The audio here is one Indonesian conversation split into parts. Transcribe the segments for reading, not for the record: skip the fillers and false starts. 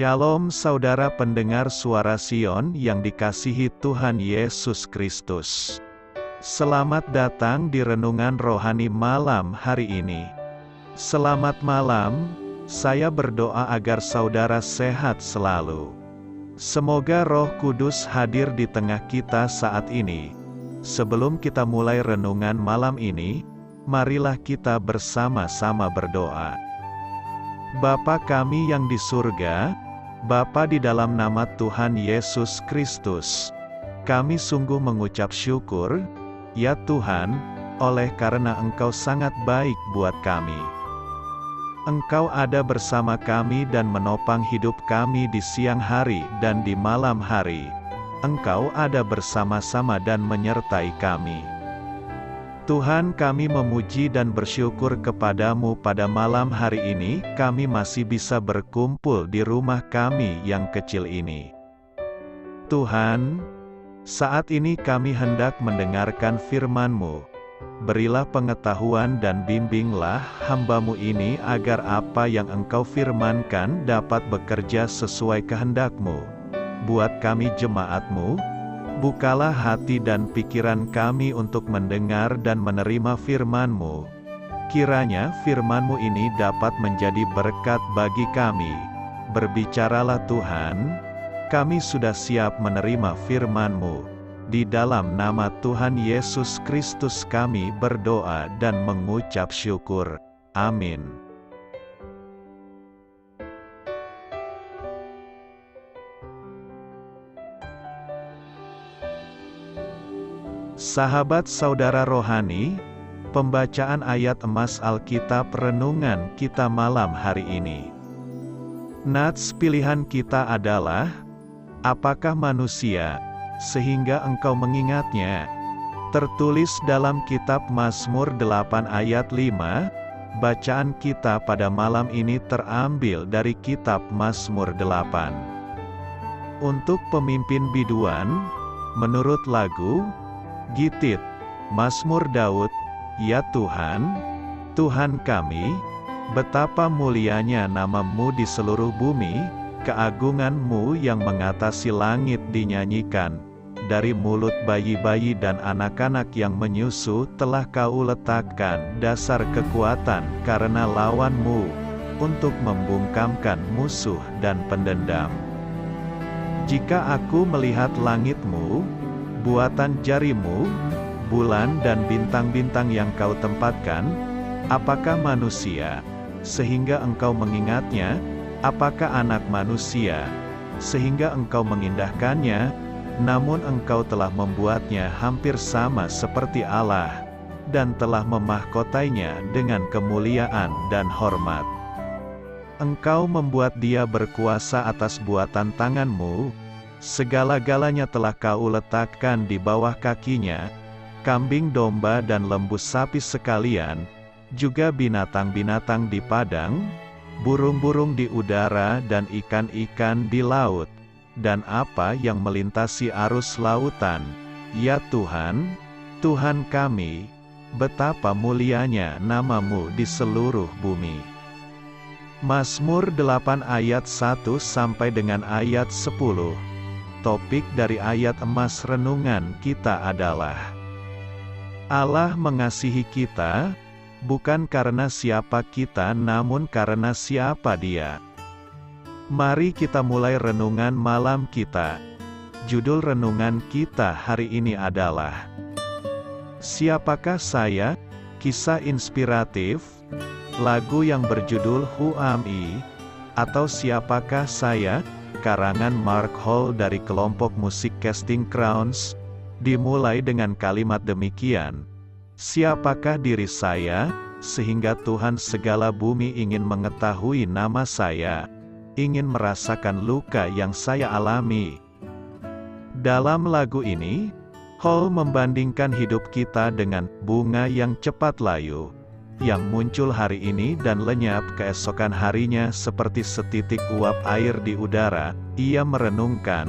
Shalom saudara pendengar suara Sion yang dikasihi Tuhan Yesus Kristus. Selamat datang di renungan rohani malam hari ini. Selamat malam, saya berdoa agar saudara sehat selalu. Semoga Roh Kudus hadir di tengah kita saat ini. Sebelum kita mulai renungan malam ini, marilah kita bersama-sama berdoa. Bapa kami yang di surga, Bapa di dalam nama Tuhan Yesus Kristus, kami sungguh mengucap syukur, ya Tuhan, oleh karena Engkau sangat baik buat kami. Engkau ada bersama kami dan menopang hidup kami di siang hari dan di malam hari. Engkau ada bersama-sama dan menyertai kami. Tuhan, kami memuji dan bersyukur kepadamu pada malam hari ini, kami masih bisa berkumpul di rumah kami yang kecil ini. Tuhan, saat ini kami hendak mendengarkan firman-Mu. Berilah pengetahuan dan bimbinglah hamba-Mu ini agar apa yang Engkau firmankan dapat bekerja sesuai kehendak-Mu. Buat kami jemaat-Mu, bukalah hati dan pikiran kami untuk mendengar dan menerima firman-Mu. Kiranya firman-Mu ini dapat menjadi berkat bagi kami. Berbicaralah Tuhan, kami sudah siap menerima firman-Mu. Di dalam nama Tuhan Yesus Kristus kami berdoa dan mengucap syukur. Amin. Sahabat saudara rohani, pembacaan ayat emas Alkitab renungan kita malam hari ini. Nats pilihan kita adalah, apakah manusia, sehingga engkau mengingatnya? Tertulis dalam kitab Mazmur 8 ayat 5, bacaan kita pada malam ini terambil dari kitab Mazmur 8. Untuk pemimpin biduan, menurut lagu, Gitit, Mazmur Daud, ya Tuhan, Tuhan kami, betapa mulianya nama-Mu di seluruh bumi, keagungan-Mu yang mengatasi langit dinyanyikan, dari mulut bayi-bayi dan anak-anak yang menyusu telah Kau letakkan dasar kekuatan karena lawan-Mu, untuk membungkamkan musuh dan pendendam. Jika aku melihat langit-Mu, buatan jari-Mu, bulan dan bintang-bintang yang Kau tempatkan, apakah manusia, sehingga Engkau mengingatnya? Apakah anak manusia, sehingga Engkau mengindahkannya? Namun Engkau telah membuatnya hampir sama seperti Allah, dan telah memahkotainya dengan kemuliaan dan hormat. Engkau membuat dia berkuasa atas buatan tangan-Mu, segala-galanya telah Kau letakkan di bawah kakinya, kambing domba dan lembu sapi sekalian, juga binatang-binatang di padang, burung-burung di udara dan ikan-ikan di laut, dan apa yang melintasi arus lautan. Ya Tuhan, Tuhan kami, betapa mulianya nama-Mu di seluruh bumi. Mazmur 8 ayat 1 sampai dengan ayat 10. Topik dari ayat emas renungan kita adalah, Allah mengasihi kita, bukan karena siapa kita namun karena siapa Dia. Mari kita mulai renungan malam kita. Judul renungan kita hari ini adalah, Siapakah Saya? Kisah inspiratif, lagu yang berjudul Who Am I? Atau Siapakah Saya? Karangan Mark Hall dari kelompok musik Casting Crowns, dimulai dengan kalimat demikian, siapakah diri saya, sehingga Tuhan segala bumi ingin mengetahui nama saya, ingin merasakan luka yang saya alami. Dalam lagu ini, Hall membandingkan hidup kita dengan bunga yang cepat layu, yang muncul hari ini dan lenyap keesokan harinya seperti setitik uap air di udara. Ia merenungkan,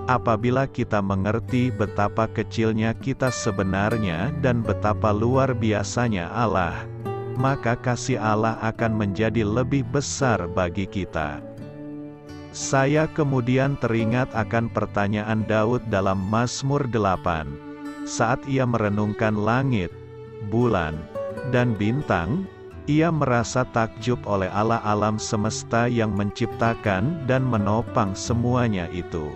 apabila kita mengerti betapa kecilnya kita sebenarnya dan betapa luar biasanya Allah, maka kasih Allah akan menjadi lebih besar bagi kita. Saya kemudian teringat akan pertanyaan Daud dalam Mazmur 8, saat ia merenungkan langit, bulan, dan bintang. Ia merasa takjub oleh Allah alam semesta yang menciptakan dan menopang semuanya itu.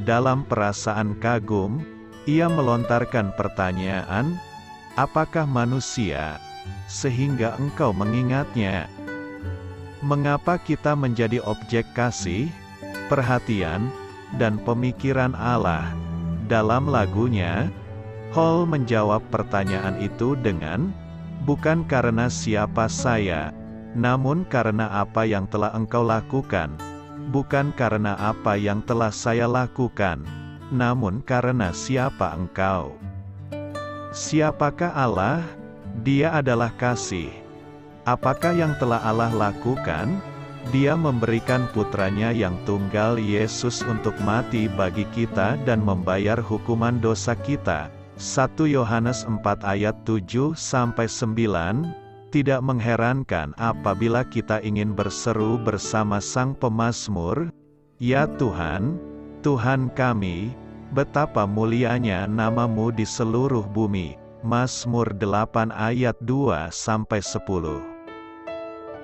Dalam perasaan kagum, ia melontarkan pertanyaan, "Apakah manusia, sehingga engkau mengingatnya?" Mengapa kita menjadi objek kasih, perhatian, dan pemikiran Allah? Dalam lagunya, Hall menjawab pertanyaan itu dengan, "Bukan karena siapa saya, namun karena apa yang telah engkau lakukan. Bukan karena apa yang telah saya lakukan, namun karena siapa engkau." Siapakah Allah? Dia adalah kasih. Apakah yang telah Allah lakukan? Dia memberikan putranya yang tunggal Yesus untuk mati bagi kita dan membayar hukuman dosa kita. 1 Yohanes 4 ayat 7-9, tidak mengherankan apabila kita ingin berseru bersama sang pemazmur, "Ya Tuhan, Tuhan kami, betapa mulianya nama-Mu di seluruh bumi." Mazmur 8 ayat 2-10.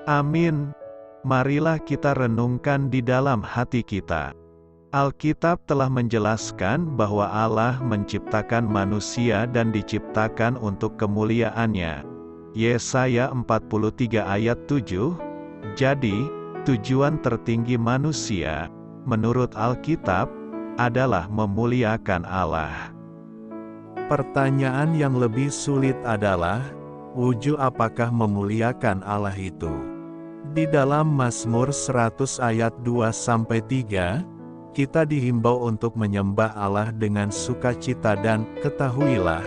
Amin. Marilah kita renungkan di dalam hati kita. Alkitab telah menjelaskan bahwa Allah menciptakan manusia dan diciptakan untuk kemuliaan-Nya. Yesaya 43 ayat 7. Jadi, tujuan tertinggi manusia, menurut Alkitab, adalah memuliakan Allah. Pertanyaan yang lebih sulit adalah, apakah memuliakan Allah itu? Di dalam Mazmur 100 ayat 2-3, kita dihimbau untuk menyembah Allah dengan sukacita dan ketahuilah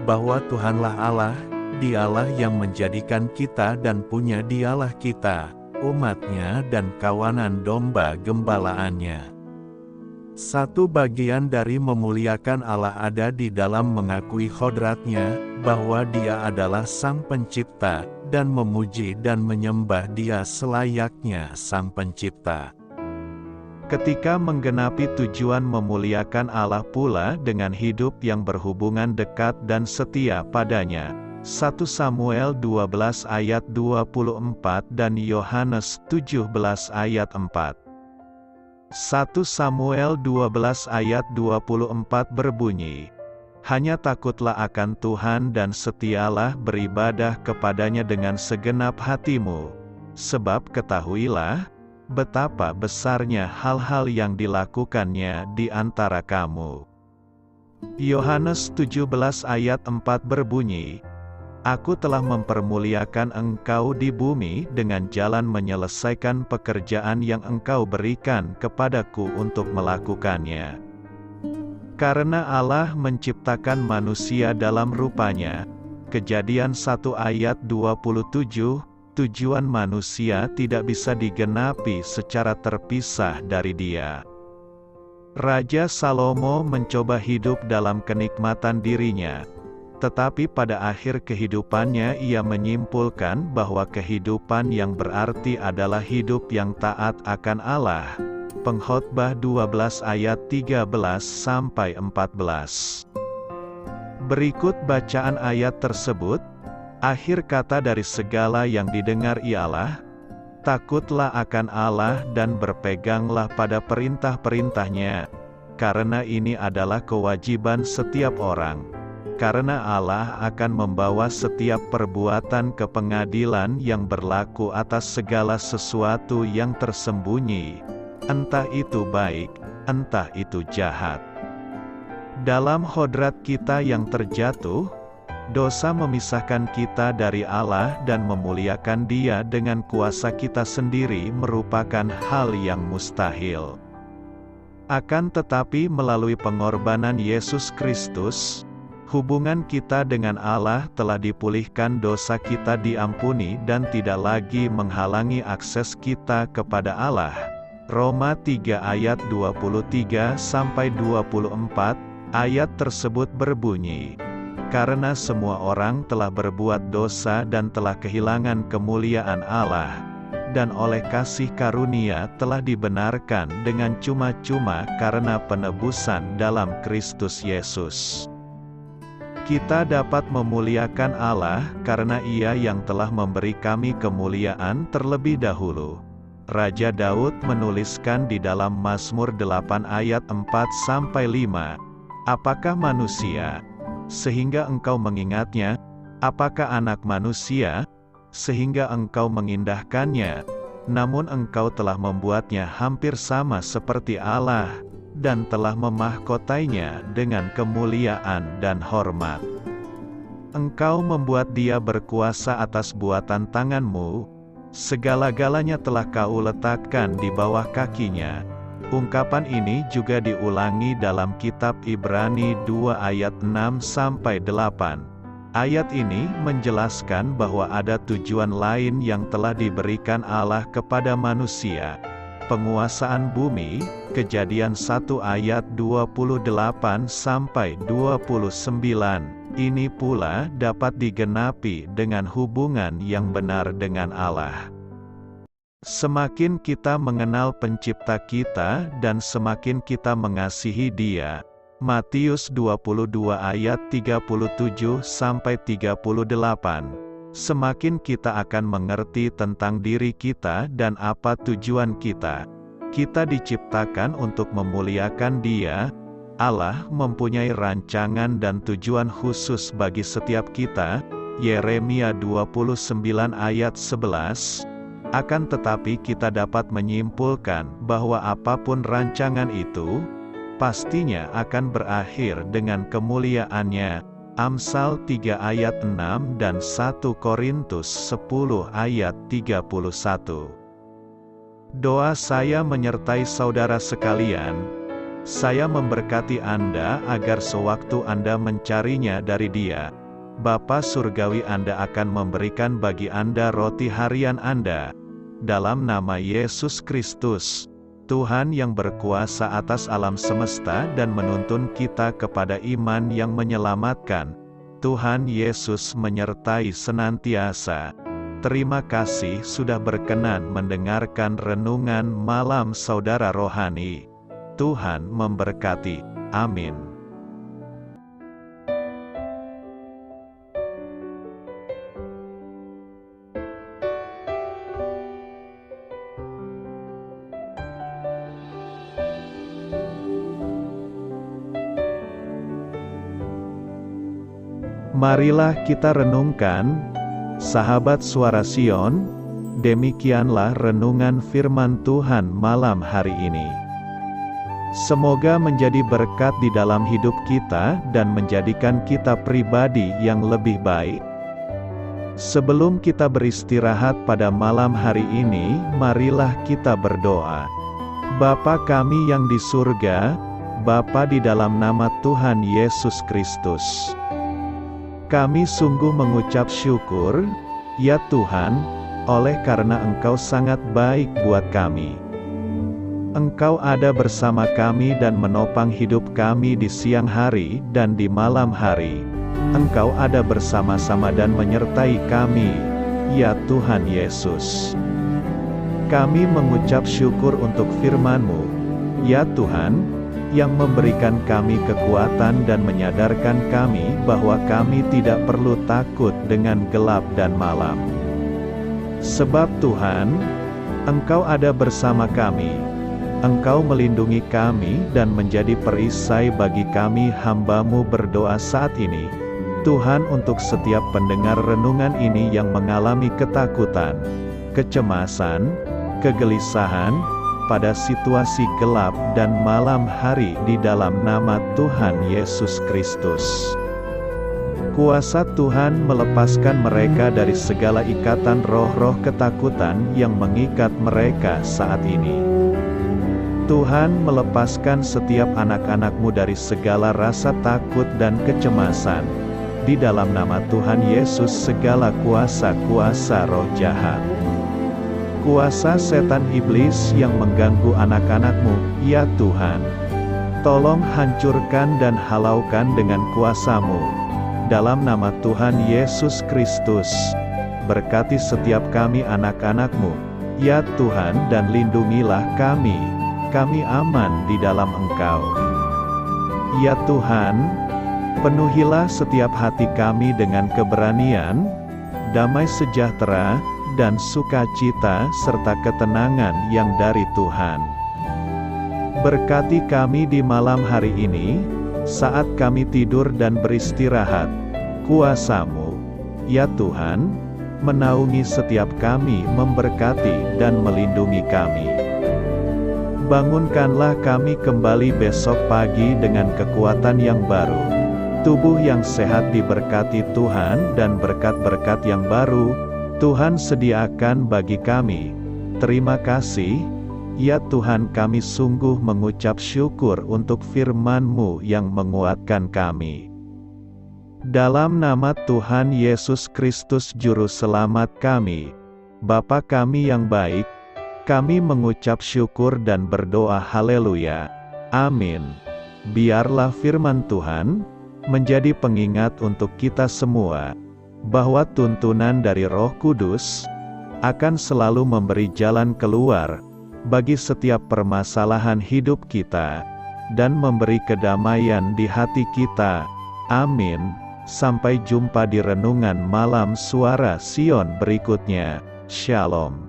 bahwa Tuhanlah Allah, Dialah yang menjadikan kita dan punya Dialah kita, umat-Nya dan kawanan domba gembalaannya. Satu bagian dari memuliakan Allah ada di dalam mengakui kodrat-Nya, bahwa Dia adalah Sang Pencipta, dan memuji dan menyembah Dia selayaknya Sang Pencipta. Ketika menggenapi tujuan memuliakan Allah pula dengan hidup yang berhubungan dekat dan setia padanya. 1 Samuel 12 ayat 24 dan Yohanes 17 ayat 4. 1 Samuel 12 ayat 24 berbunyi, "Hanya takutlah akan Tuhan dan setialah beribadah kepadanya dengan segenap hatimu, sebab ketahuilah, betapa besarnya hal-hal yang dilakukannya di antara kamu." Yohanes 17 ayat 4 berbunyi, "Aku telah mempermuliakan engkau di bumi dengan jalan menyelesaikan pekerjaan yang engkau berikan kepadaku untuk melakukannya." Karena Allah menciptakan manusia dalam rupanya, Kejadian 1 ayat 27, tujuan manusia tidak bisa digenapi secara terpisah dari Dia. Raja Salomo mencoba hidup dalam kenikmatan dirinya, tetapi pada akhir kehidupannya ia menyimpulkan bahwa kehidupan yang berarti adalah hidup yang taat akan Allah. Pengkhotbah 12 ayat 13-14. Berikut bacaan ayat tersebut. Akhir kata dari segala yang didengar ialah, takutlah akan Allah dan berpeganglah pada perintah-perintah-Nya, karena ini adalah kewajiban setiap orang. Karena Allah akan membawa setiap perbuatan ke pengadilan yang berlaku atas segala sesuatu yang tersembunyi, entah itu baik, entah itu jahat. Dalam hodrat kita yang terjatuh, dosa memisahkan kita dari Allah dan memuliakan Dia dengan kuasa kita sendiri merupakan hal yang mustahil. Akan tetapi melalui pengorbanan Yesus Kristus, hubungan kita dengan Allah telah dipulihkan, dosa kita diampuni dan tidak lagi menghalangi akses kita kepada Allah. Roma 3 ayat 23-24, ayat tersebut berbunyi, "Karena semua orang telah berbuat dosa dan telah kehilangan kemuliaan Allah, dan oleh kasih karunia telah dibenarkan dengan cuma-cuma karena penebusan dalam Kristus Yesus. Kita dapat memuliakan Allah karena Ia yang telah memberi kami kemuliaan terlebih dahulu. Raja Daud menuliskan di dalam Mazmur 8 ayat 4-5, "Apakah manusia, sehingga engkau mengingatnya? Apakah anak manusia, sehingga engkau mengindahkannya? Namun engkau telah membuatnya hampir sama seperti Allah, dan telah memahkotainya dengan kemuliaan dan hormat. Engkau membuat dia berkuasa atas buatan tanganmu, segala-galanya telah kau letakkan di bawah kakinya." Ungkapan ini juga diulangi dalam kitab Ibrani 2 ayat 6-8. Ayat ini menjelaskan bahwa ada tujuan lain yang telah diberikan Allah kepada manusia. Penguasaan bumi, Kejadian 1 ayat 28-29, ini pula dapat digenapi dengan hubungan yang benar dengan Allah. Semakin kita mengenal pencipta kita dan semakin kita mengasihi Dia. Matius 22 ayat 37-38. Semakin kita akan mengerti tentang diri kita dan apa tujuan kita. Kita diciptakan untuk memuliakan Dia. Allah mempunyai rancangan dan tujuan khusus bagi setiap kita. Yeremia 29 ayat 11. Akan tetapi kita dapat menyimpulkan bahwa apapun rancangan itu, pastinya akan berakhir dengan kemuliaannya. Amsal 3 ayat 6 dan 1 Korintus 10 ayat 31. Doa saya menyertai saudara sekalian. Saya memberkati Anda agar sewaktu Anda mencarinya dari Dia, Bapa Surgawi Anda akan memberikan bagi Anda roti harian Anda. Dalam nama Yesus Kristus, Tuhan yang berkuasa atas alam semesta dan menuntun kita kepada iman yang menyelamatkan, Tuhan Yesus menyertai senantiasa. Terima kasih sudah berkenan mendengarkan renungan malam saudara rohani. Tuhan memberkati. Amin. Marilah kita renungkan, sahabat Suara Sion, demikianlah renungan firman Tuhan malam hari ini. Semoga menjadi berkat di dalam hidup kita dan menjadikan kita pribadi yang lebih baik. Sebelum kita beristirahat pada malam hari ini, marilah kita berdoa. Bapa kami yang di surga, Bapa di dalam nama Tuhan Yesus Kristus, kami sungguh mengucap syukur, ya Tuhan, oleh karena Engkau sangat baik buat kami. Engkau ada bersama kami dan menopang hidup kami di siang hari dan di malam hari. Engkau ada bersama-sama dan menyertai kami, ya Tuhan Yesus. Kami mengucap syukur untuk firman-Mu, ya Tuhan, yang memberikan kami kekuatan dan menyadarkan kami bahwa kami tidak perlu takut dengan gelap dan malam. Sebab Tuhan, Engkau ada bersama kami. Engkau melindungi kami dan menjadi perisai bagi kami hamba-Mu berdoa saat ini. Tuhan, untuk setiap pendengar renungan ini yang mengalami ketakutan, kecemasan, kegelisahan, pada situasi gelap dan malam hari di dalam nama Tuhan Yesus Kristus. Kuasa Tuhan melepaskan mereka dari segala ikatan roh-roh ketakutan yang mengikat mereka saat ini. Tuhan melepaskan setiap anak-anak-Mu dari segala rasa takut dan kecemasan. Di dalam nama Tuhan Yesus segala kuasa-kuasa roh jahat, kuasa setan iblis yang mengganggu anak-anak-Mu, ya Tuhan, tolong hancurkan dan halaukan dengan kuasa-Mu. Dalam nama Tuhan Yesus Kristus, berkati setiap kami anak-anak-Mu, Ya Tuhan, dan lindungilah kami aman di dalam Engkau. Ya Tuhan, penuhilah setiap hati kami dengan keberanian, damai sejahtera, dan sukacita serta ketenangan yang dari Tuhan. Berkati kami di malam hari ini, saat kami tidur dan beristirahat. Kuasa-Mu, ya Tuhan, menaungi setiap kami, memberkati dan melindungi kami. Bangunkanlah kami kembali besok pagi dengan kekuatan yang baru, tubuh yang sehat diberkati Tuhan, dan berkat-berkat yang baru Tuhan sediakan bagi kami. Terima kasih, ya Tuhan, kami sungguh mengucap syukur untuk firman-Mu yang menguatkan kami. Dalam nama Tuhan Yesus Kristus Juru Selamat kami, Bapa kami yang baik, kami mengucap syukur dan berdoa haleluya. Amin. Biarlah firman Tuhan menjadi pengingat untuk kita semua, bahwa tuntunan dari Roh Kudus akan selalu memberi jalan keluar bagi setiap permasalahan hidup kita, dan memberi kedamaian di hati kita. Amin. Sampai jumpa di renungan malam Suara Sion berikutnya. Shalom.